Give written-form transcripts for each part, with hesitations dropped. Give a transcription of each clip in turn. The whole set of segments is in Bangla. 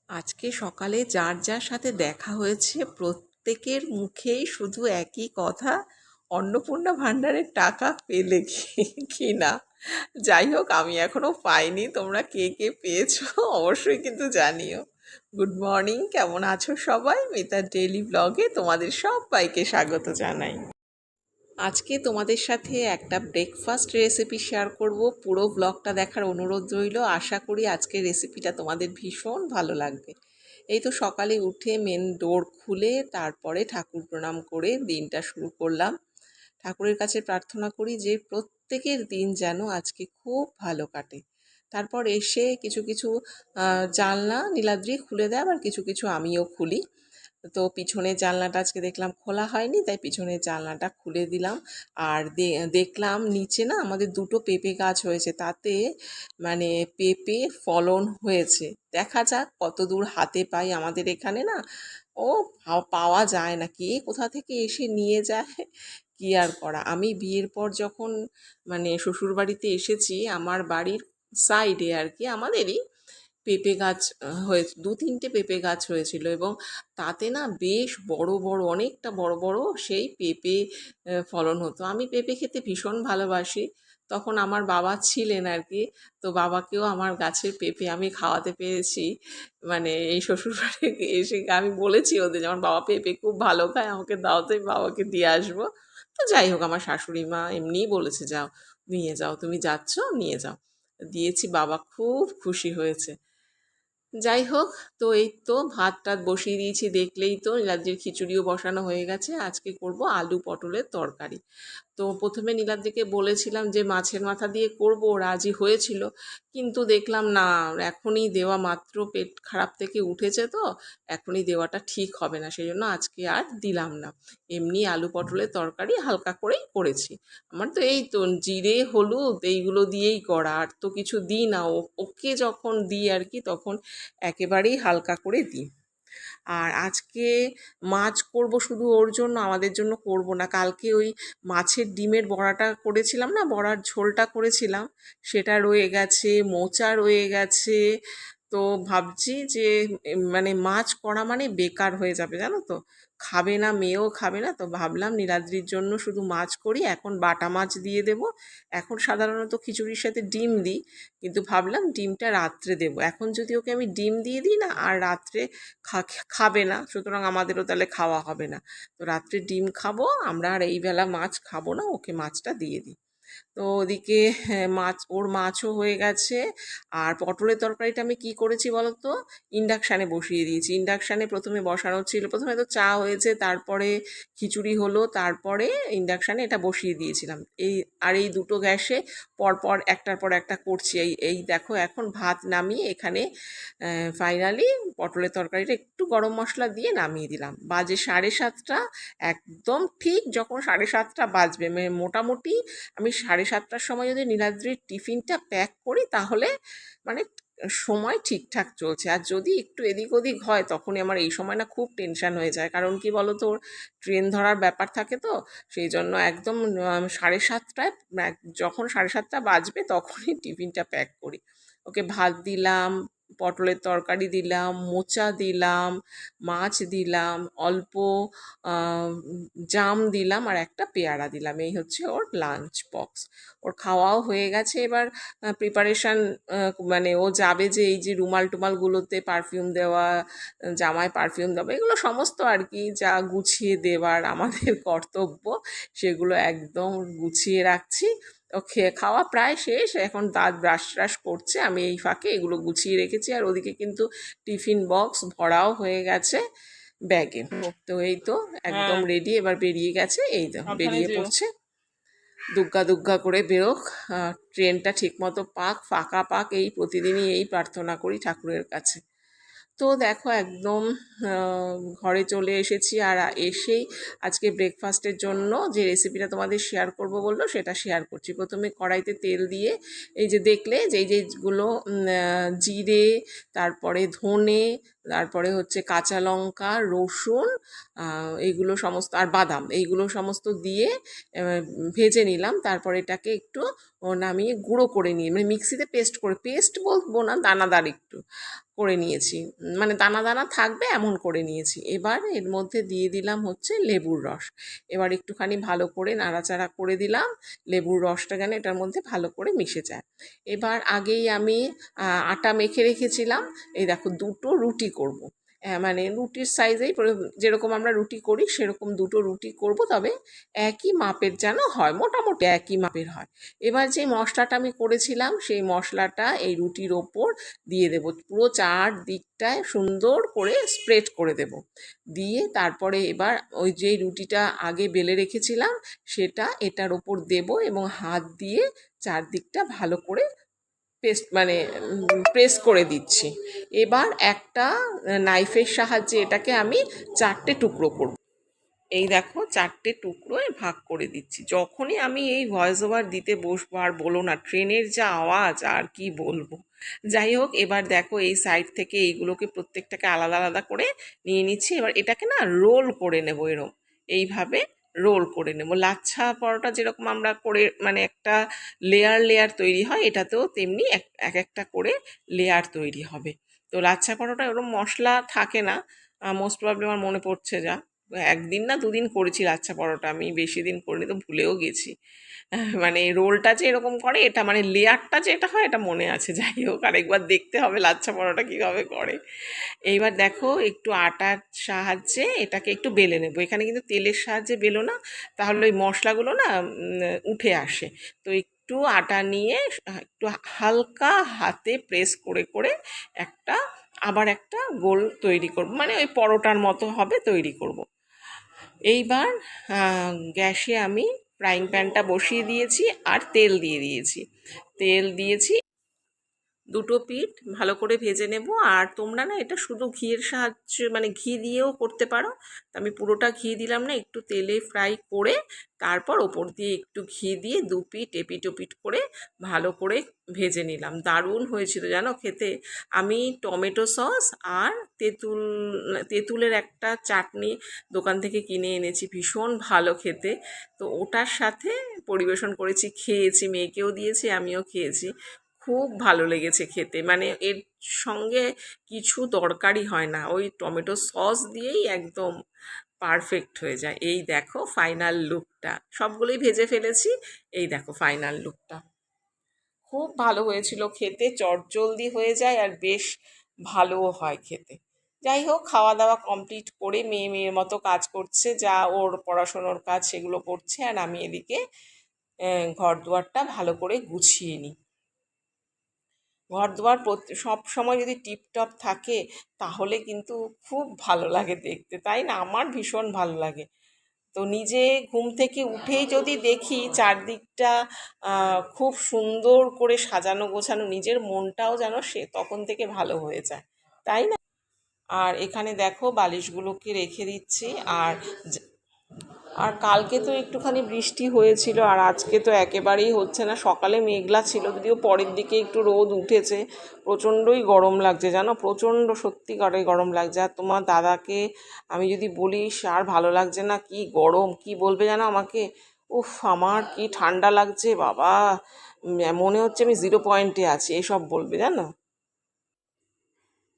আজকে সকালে যার যার সাথে দেখা হয়েছে প্রত্যেকের মুখেই শুধু একই কথা, অন্নপূর্ণা ভাণ্ডারের টাকা পেলে কি না। যাই হোক, আমি এখনো পাইনি, তোমরা কে কে পেয়েছো অবশ্যই কিন্তু জানিও। গুড মর্নিং, কেমন আছো সবাই? মিতার ডেইলি ব্লগে তোমাদের সবাইকে স্বাগত জানাই। আজকে তোমাদের সাথে একটা ব্রেকফাস্ট রেসিপি শেয়ার করব। পুরো ব্লগটা দেখার অনুরোধ রইল। আশা করি আজকের রেসিপিটা তোমাদের ভীষণ ভালো লাগবে। এই তো সকালে উঠে মেন ডোর খুলে তারপরে ঠাকুর প্রণাম করে দিনটা শুরু করলাম। ঠাকুরের কাছে প্রার্থনা করি যে প্রত্যেকের দিন যেন আজকে খুব ভালো কাটে। তারপর এসে কিছু কিছু জানলা নীলাদ্রি খুলে দেয়, আবার কিছু কিছু আমিও খুলি। তো পিছনের জানলাটা আজকে দেখলাম খোলা হয়নি, তাই পিছনের জানলাটা খুলে দিলাম। আর দেখলাম নিচে না আমাদের দুটো পেঁপে গাছ হয়েছে, তাতে মানে পেঁপে ফলন হয়েছে। দেখা যাক কত দূর হাতে পাই। আমাদের এখানে না ও পাওয়া যায় না, কে কোথা থেকে এসে নিয়ে যায়, কি আর করা। আমি বিয়ের পর যখন মানে শ্বশুরবাড়িতে এসেছি, আমার বাড়ির সাইডে আর কি আমাদেরই পেঁপে গাছ হয়েছে, দু তিনটে পেঁপে গাছ হয়েছিল, এবং তাতে না বেশ বড় বড়, অনেকটা বড় বড় সেই পেঁপে ফলন হতো। আমি পেঁপে খেতে ভীষণ ভালোবাসি। তখন আমার বাবা ছিলেন আর কি, তো বাবাকেও আমার গাছের পেঁপে আমি খাওয়াতে পেরেছি। মানে এই শ্বশুরবাড়ি এসে আমি বলেছি ওদের যে আমার বাবা পেঁপে খুব ভালো খায়, আমাকে দাও, তো আমি বাবাকে দিয়ে আসবো। তো যাই হোক, আমার শাশুড়ি মা এমনিই বলেছে যাও নিয়ে যাও, তুমি যাচ্ছ নিয়ে যাও। দিয়েছি, বাবা খুব খুশি হয়েছে। যাই হোক, তো এই তো ভাত টাত বসিয়ে দিয়েছি, দেখলেই তো নীলাদ্রির খিচুড়িও বসানো হয়ে গেছে। আজকে করব আলু পটলের তরকারি। তো প্রথমে নীলাদ্রিকে বলেছিলাম যে মাছের মাথা দিয়ে করব, রাজি হয়েছিল, কিন্তু দেখলাম না, এখনই দেওয়া, মাত্র পেট খারাপ থেকে উঠেছে, তো এখনই দেওয়াটা ঠিক হবে না, সেই জন্য আজকে আর দিলাম না। এমনি আলু পটলের তরকারি হালকা করেই করেছি। আমার তো এই তো জিরে হলুদ এইগুলো দিয়েই করা, আর তো কিছু দিই না। ওকে যখন দিই আর কি, তখন একেবারেই হালকা করে দিই। আর আজকে মাছ করব শুধু ওর জন্য, আমাদের জন্য করব না। কালকে ওই মাছের ডিমের বড়াটা করেছিলাম না, বড়ার ঝোলটা করেছিলাম, সেটা রয়ে গেছে, মোচা রয়ে গেছে। তো ভাবছি যে মানে মাছ করা মানে বেকার হয়ে যাবে, জানো তো, খাবে না, মেয়েও খাবে না। তো ভাবলাম নীলাদ্রির জন্য শুধু মাছ করি, এখন বাটা মাছ দিয়ে দেব। এখন সাধারণত খিচুড়ির সাথে ডিম দিই, কিন্তু ভাবলাম ডিমটা রাত্রে দেবো। এখন যদি ওকে আমি ডিম দিয়ে দিই না, আর রাত্রে খাবে না, সুতরাং আমাদেরও তাহলে খাওয়া হবে না। তো রাত্রে ডিম খাবো আমরা, আর এই বেলা মাছ খাবো না, ওকে মাছটা দিয়ে দিই। তো ওদিকে মাছ, ওর মাছও হয়ে গেছে। আর পটলের তরকারিটা আমি কি করেছি বলো তো, ইন্ডাকশানে বসিয়ে দিয়েছি। ইন্ডাকশানে প্রথমে বসানো ছিল, প্রথমে তো চা হয়েছে, তারপরে খিচুড়ি হলো, তারপরে ইন্ডাকশানে এটা বসিয়ে দিয়েছিলাম। এই দুটো গ্যাসে পরপর একটার পর একটা করছি। এই এই দেখো, এখন ভাত নামিয়ে এখানে ফাইনালি পটলের তরকারিটা একটু গরম মশলা দিয়ে নামিয়ে দিলাম। বাজে 7:30। একদম ঠিক যখন 7:30 বাজবে, মানে মোটামুটি আমি 7:30টার সময় যদি নীলাদ্রির টিফিনটা প্যাক করি, তাহলে মানে সময় ঠিকঠাক চলছে। আর যদি একটু এদিক ওদিক হয়, তখনই আমার এই সময় না খুব টেনশন হয়ে যায়। কারণ কি বলো তো, ওর ট্রেন ধরার ব্যাপার থাকে, তো সেই জন্য একদম 7:30টায়, যখন 7:30 বাজবে তখনই টিফিনটা প্যাক করি। ওকে ভাত দিলাম, পটলের তরকারি দিলাম, মোচা দিলাম, মাছ দিলাম, অল্প আহ, জাম দিলাম, আর একটা পেয়ারা দিলাম। এই হচ্ছে ওর লাঞ্চ বক্স। ওর খাওয়াও হয়ে গেছে। এবার প্রিপারেশান, মানে ও যাবে যে এই যে রুমাল টুমালগুলোতে পারফিউম দেওয়া, জামায় পারফিউম দেওয়া, এগুলো সমস্ত আর কি যা গুছিয়ে দেওয়ার আমাদের কর্তব্য, সেগুলো একদম গুছিয়ে রাখছি। ও খাওয়া প্রায় শেষ, এখন দাঁত ব্রাশ ট্রাশ করছে, আমি এই ফাঁকে এগুলো গুছিয়ে রেখেছি। আর ওদিকে কিন্তু টিফিন বক্স ভরাও হয়ে গেছে ব্যাগে। তো এই তো একদম রেডি, এবার বেরিয়ে গেছে, এই তো বেরিয়ে পড়ছে। দুগ্গা দুগ্গা করে বেরোক, ট্রেনটা ঠিক মতো পাক, ফাঁকা পাক, এই প্রতিদিনই এই প্রার্থনা করি ঠাকুরের কাছে। তো দেখো একদম ঘরে চলে এসেছি। আর এসেই আজকে ব্রেকফাস্টের জন্য যে রেসিপিটা তোমাদের শেয়ার করব বললো, সেটা শেয়ার করছি। প্রথমে কড়াইতে তেল দিয়ে এই যে দেখলে যে এই যেগুলো জিরে, তারপরে ধনে, তারপরে হচ্ছে কাঁচা লঙ্কা, রসুন, এইগুলো সমস্ত, আর বাদাম, এইগুলো সমস্ত দিয়ে ভেজে নিলাম। তারপরে এটাকে একটু নামিয়ে গুঁড়ো করে নিয়ে, মানে মিক্সিতে পেস্ট বলবো না, দানাদার একটু করে নিয়েছি, মানে দানা দানা থাকবে এমন করে নিয়েছি। এবার এর মধ্যে দিয়ে দিলাম হচ্ছে লেবুর রস। এবার একটুখানি ভালো করে নাড়াচাড়া করে দিলাম, লেবুর রসটা যেন এটার মধ্যে ভালো করে মিশে যায়। এবার আগেই আমি আটা মেখে রেখেছিলাম। এই দেখো, দুটো রুটি করব। মানে রুটির সাইজেই, যেরকম আমরা রুটি করি সেরকম দুটো রুটি করব, তবে একই মাপের যেন হয়, মোটামুটি একই মাপের হয়। এবার যে মশলাটা আমি করেছিলাম সেই মশলাটা এই রুটির ওপর দিয়ে দেব, পুরো চারদিকটায় সুন্দর করে স্প্রেড করে দেব। দিয়ে তারপরে এবার ওই যে রুটিটা আগে বেলে রেখেছিলাম সেটা এটার ওপর দেব এবং হাত দিয়ে চারদিকটা ভালো করে মানে প্রেস করে দিচ্ছি। এবার একটা নাইফের সাহায্যে এটাকে আমি চারটে টুকরো করব। এই দেখো, চারটে টুকরোয় ভাগ করে দিচ্ছি। যখনই আমি এই ভয়েস ওভার দিতে বসবো, আর বলো না, ট্রেনের যা আওয়াজ, আর কি বলবো। যাই হোক, এবার দেখো এই সাইড থেকে এইগুলোকে প্রত্যেকটাকে আলাদা আলাদা করে নিয়ে নিচ্ছি। এবার এটাকে না রোল করে নেব, এরম এইভাবে রোল করে নেব। লাচ্ছা পরোটা যেরকম আমরা করে, মানে একটা লেয়ার লেয়ার তৈরি হয়, এটাতেও তেমনি এক একটা করে লেয়ার তৈরি হবে। তো লাচ্ছা পরোটা ওরকম মশলা থাকে না, মোস্ট প্রবলি আমার মনে পড়ছে যা, একদিন না দুদিন করেছি লাচ্ছা পরোটা, আমি বেশি দিন করিনি, তো ভুলেও গেছি। মানে রোলটা যে এরকম করে, এটা মানে লেয়ারটা যেটা হয় এটা মনে আছে। যাই হোক, আরেকবার দেখতে হবে লাচ্ছা পরোটা কীভাবে করে। এইবার দেখো, একটু আটার সাহায্যে এটাকে একটু বেলে নেবো। এখানে কিন্তু তেলের সাহায্যে বেলো না, তাহলে ওই মশলাগুলো না উঠে আসে। তো একটু আটা নিয়ে একটু হালকা হাতে প্রেস করে করে একটা, আবার একটা গোল তৈরি করব, মানে ওই পরোটার মতো হবে, তৈরি করব। এইবার গ্যাসে আমি ফ্রাইং প্যানটা বসিয়ে দিয়েছি আর তেল দিয়ে দিয়েছি। তেল দিয়েছি, দুটো পিঠ ভালো করে ভেজে নেব। আর তোমরা না এটা শুধু ঘিয়ের সাহায্যে, মানে ঘি দিয়েও করতে পারো। তো আমি পুরোটা ঘি দিলাম না, একটু তেলে ফ্রাই করে তারপর ওপর দিয়ে একটু ঘি দিয়ে দু পিঠ এপিট ওপিট করে ভালো করে ভেজে নিলাম। দারুণ হয়েছিল জানো খেতে। আমি টমেটো সস আর তেঁতুলের একটা চাটনি দোকান থেকে কিনে এনেছি, ভীষণ ভালো খেতে। তো ওটার সাথে পরিবেশন করেছি, খেয়েছি, মেয়েকেও দিয়েছি, আমিও খেয়েছি। খুব ভালো লেগেছে খেতে, মানে এর সঙ্গে কিছু দরকারই হয় না, ওই টমেটো সস দিয়েই একদম পারফেক্ট হয়ে যায়। এই দেখো ফাইনাল লুকটা, সবগুলোই ভেজে ফেলেছি। এই দেখো ফাইনাল লুকটা, খুব ভালো হয়েছিল খেতে, চটজলদি হয়ে যায় আর বেশ ভালোও হয় খেতে। যাই হোক, খাওয়া দাওয়া কমপ্লিট করে মেয়ে মেয়ের মতো কাজ করছে, যা ওর পড়াশোনার কাজ সেগুলো করছে, আর আমি এদিকে ঘর দুয়ারটা ভালো করে গুছিয়ে নিই। ঘর দুয়ার সব সময় যদি টিপটপ থাকে তাহলে কিন্তু খুব ভালো লাগে দেখতে, তাই না? আমার ভীষণ ভালো লাগে। তো নিজে ঘুম থেকে উঠেই যদি দেখি চারদিকটা খুব সুন্দর করে সাজানো গোছানো, নিজের মনটাও যেন সে তখন থেকে ভালো হয়ে যায়, তাই না? আর এখানে দেখো বালিশগুলোকে রেখে দিচ্ছি। আর আর কালকে তো একটুখানি বৃষ্টি হয়েছিল, আর আজকে তো একেবারেই হচ্ছে না। সকালে মেঘলা ছিল, যদিও পরের দিকে একটু রোদ উঠেছে। প্রচণ্ডই গরম লাগছে জানো, প্রচণ্ড সত্যিকারে গরম লাগছে। আর তোমার দাদাকে আমি যদি বলিস, আর ভালো লাগছে না, কি গরম, কি বলবে জানো আমাকে, উফ আমার কি ঠান্ডা লাগছে বাবা, মনে হচ্ছে আমি 0 পয়েন্টে আছি, এসব বলবে জানো।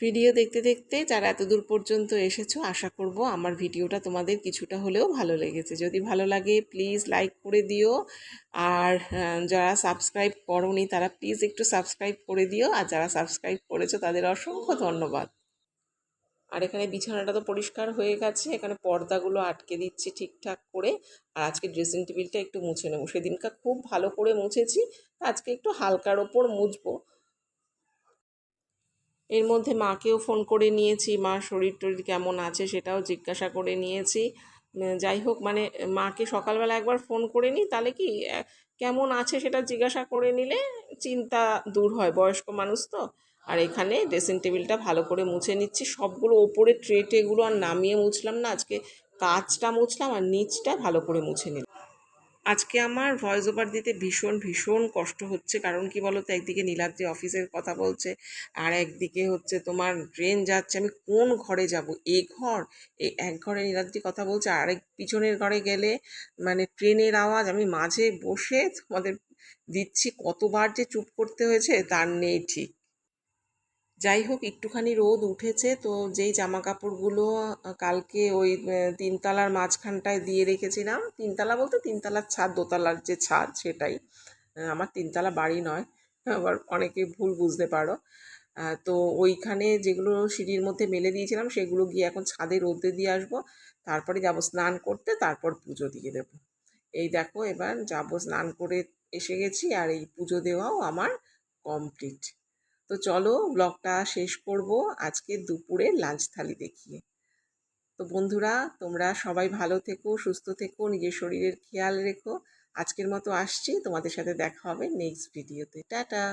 ভিডিও দেখতে দেখতে যারা এতদূর পর্যন্ত এসেছো, আশা করব আমার ভিডিওটা তোমাদের কিছুটা হলেও ভালো লেগেছে। যদি ভালো লাগে প্লিজ লাইক করে দিও। আর যারা সাবস্ক্রাইব করোনি তারা প্লিজ একটু সাবস্ক্রাইব করে দিও। আর যারা সাবস্ক্রাইব করেছো তাদের অসংখ্য ধন্যবাদ। আর এখানে বিছানাটা তো পরিষ্কার হয়ে গেছে, এখানে পর্দাগুলো আটকে দিচ্ছি ঠিকঠাক করে। আর আজকে ড্রেসিং টেবিলটা একটু মুছে নেবো, সেদিনকার খুব ভালো করে মুছেছি, আজকে একটু হালকার ওপর মুছবো। এর মধ্যে মাকেও ফোন করে নিয়েছি, মার শরীর টরীর কেমন আছে সেটাও জিজ্ঞাসা করে নিয়েছি। যাই হোক, মানে মাকে সকালবেলা একবার ফোন করে নিই, তাহলে কি কেমন আছে সেটা জিজ্ঞাসা করে নিলে চিন্তা দূর হয়, বয়স্ক মানুষ তো। আর এখানে ড্রেসিং টেবিলটা ভালো করে মুছে নিচ্ছি, সবগুলো ওপরে ট্রে টেগুলো আর নামিয়ে মুছলাম না, আজকে কাচটা মুছলাম আর নিচটা ভালো করে মুছে নিলাম। আজকে আমার ভয়েস ওভার দিতে ভীষণ ভীষণ কষ্ট হচ্ছে, কারণ কি বলতো, একদিকে নীলাদ্রি অফিসের কথা বলছে, আর একদিকে হচ্ছে তোমার ট্রেন যাচ্ছে। আমি কোন ঘরে যাব? এ ঘর, এই এক ঘরে নীলাদ্রি কথা বলছে, আর এক পিছনের ঘরে গেলে মানে ট্রেনের আওয়াজ। আমি মাঝে বসে তোমাদের দিচ্ছি, কতবার যে চুপ করতে হয়েছে তার নেই ঠিক। যাই হোক, একটুখানি রোদ উঠেছে তো, যেই জামা কাপড়গুলো কালকে ওই তিনতলার মাঝখানটায় দিয়ে রেখেছিলাম, তিনতলা বলতে তিনতলার ছাদ, দোতলার যে ছাদ সেটাই। আমার তিনতলা বাড়ি নয়, আবার অনেকে ভুল বুঝতে পারো। তো ওইখানে যেগুলো সিঁড়ির মধ্যে মেলে দিয়েছিলাম সেগুলো গিয়ে এখন ছাদে রোদে দিয়ে আসবো, তারপরে যাব স্নান করতে, তারপর পুজো দিয়ে দেবো। এই দেখো, এবার যাব, স্নান করে এসে গেছি, আর এই পুজো দেওয়াও আমার কমপ্লিট। তো চলো ব্লগটা শেষ করব আজকে দুপুরে লাঞ্চ থালি দেখিয়ে। তো বন্ধুরা, তোমরা সবাই ভালো থেকো, সুস্থ থেকো, নিজের শরীরের খেয়াল রেখো। আজকের মতো আসছি, তোমাদের সাথে দেখা হবে নেক্সট ভিডিওতে। টাটা।